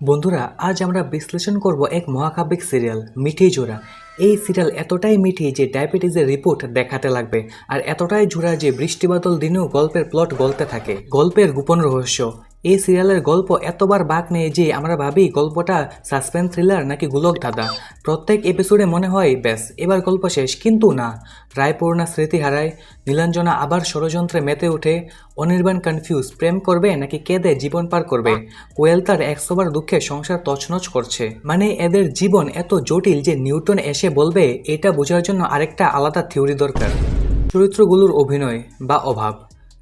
বন্ধুরা, আজ আমরা বিশ্লেষণ করব এক মহাকাব্যিক সিরিয়াল মিঠি জোড়া। এই সিরিয়াল এতটাই মিঠি যে ডায়াবেটিসের রিপোর্ট দেখাতে লাগবে, আর এতটাই জোড়া যে বৃষ্টিবাদল দিনেও গল্পের প্লট গলতে থাকে। গল্পের গোপন রহস্য। এই সিরিয়ালের গল্প এতবার বাঁক নেয় যে আমরা ভাবি গল্পটা সাসপেন্স থ্রিলার নাকি গোলক ধাঁধা। প্রত্যেক এপিসোডে মনে হয় ব্যাস এবার গল্প শেষ, কিন্তু না। রায়পূর্ণা স্মৃতি হারায়, নীলাঞ্জনা আবার ষড়যন্ত্রে মেতে ওঠে, অনির্বাণ কনফিউজ প্রেম করবে নাকি কেঁদে জীবন পার করবে, কোয়েল তার 100বার দুঃখে সংসার তছনছ করছে। মানে এদের জীবন এত জটিল যে নিউটন এসে বলবে এটা বোঝার জন্য আরেকটা আলাদা থিওরি দরকার। চরিত্রগুলোর অভিনয় বা অভাব।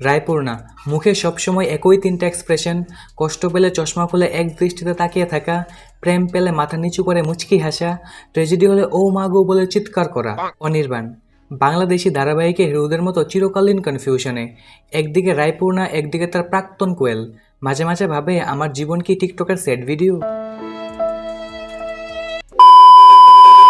রায়পূর্ণা মুখে সবসময় একই 3টা এক্সপ্রেশন, কষ্ট পেলে চশমা খুলে এক দৃষ্টিতে তাকিয়ে থাকা, প্রেম পেলে মাথা নিচু করে মুচকি হাসা, ট্র্যাজেডি হলে ও মা গো বলে চিৎকার করা। অনির্বাণ বাংলাদেশি ধারাবাহিকে হিরোদের মতো চিরকালীন কনফিউশনে। একদিকে রায়পূর্ণা, একদিকে তার প্রাক্তন কোয়েল। মাঝে মাঝে ভাবে আমার জীবন কি টিকটকের set video.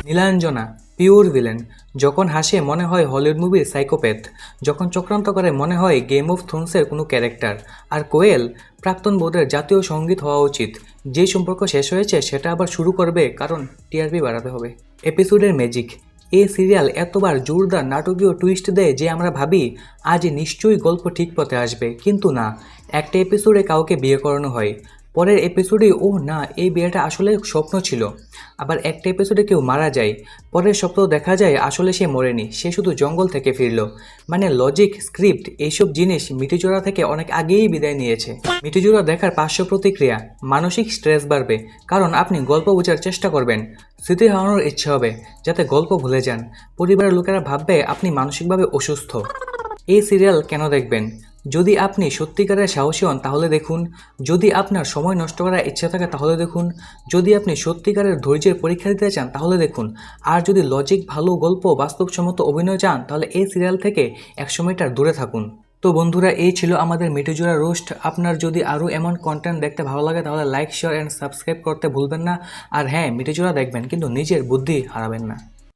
Nilanjana pure villain. যখন হাসে মনে হয় হলিউড মুভির সাইকোপ্যাথ, যখন চক্রান্ত করে মনে হয় গেম অফ থ্রোনসের কোনো ক্যারেক্টার। আর কোয়েল প্রাক্তন বোর্ডের জাতীয় সঙ্গীত হওয়া উচিত। যে সম্পর্ক শেষ হয়েছে সেটা আবার শুরু করবে, কারণ টিআরপি বাড়াতে হবে। এপিসোডের ম্যাজিক। এই সিরিয়াল এতবার জোরদার নাটকীয় টুইস্ট দেয় যে আমরা ভাবি আজ নিশ্চয়ই গল্প ঠিক পথে আসবে, কিন্তু না। একটা এপিসোডে কাউকে বিয়ে করানো হয়, পরের এপিসোডে ও না, এই বিয়েটা আসলে স্বপ্ন ছিল। আবার একটা এপিসোডে কেউ মারা যায়, পরের সপ্তাহ দেখা যায় আসলে সে মরেনি, সে শুধু জঙ্গল থেকে ফিরল। মানে লজিক, স্ক্রিপ্ট, এইসব জিনিস মিটিজোড়া থেকে অনেক আগেই বিদায় নিয়েছে। মিটিজোড়া দেখার পার্শ্ব প্রতিক্রিয়া, মানসিক স্ট্রেস বাড়বে, কারণ আপনি গল্প বোঝার চেষ্টা করবেন, স্মৃতি হারানোর ইচ্ছে হবে যাতে গল্প ভুলে যান। পরিবারের লোকেরা ভাববে আপনি মানসিকভাবে অসুস্থ। এই সিরিয়াল কেন দেখবেন? যদি আপনি সত্যিকারের সাহসী হন তাহলে দেখুন, যদি আপনার সময় নষ্ট করার ইচ্ছা থাকে তাহলে দেখুন, যদি আপনি সত্যিকারের ধৈর্যের পরীক্ষা দিতে চান তাহলে দেখুন, আর যদি লজিক, ভালো গল্প, বাস্তবসম্মত অভিনয় চান তাহলে এই সিরিয়াল থেকে 100 মিটার দূরে থাকুন। তো বন্ধুরা, এই ছিল আমাদের মিঠিজোড়া রোস্ট। আপনার যদি আরও এমন কন্টেন্ট দেখতে ভালো লাগে তাহলে লাইক, শেয়ার অ্যান্ড সাবস্ক্রাইব করতে ভুলবেন না। আর হ্যাঁ, মিঠিজোড়া দেখবেন কিন্তু নিজের বুদ্ধি হারাবেন না।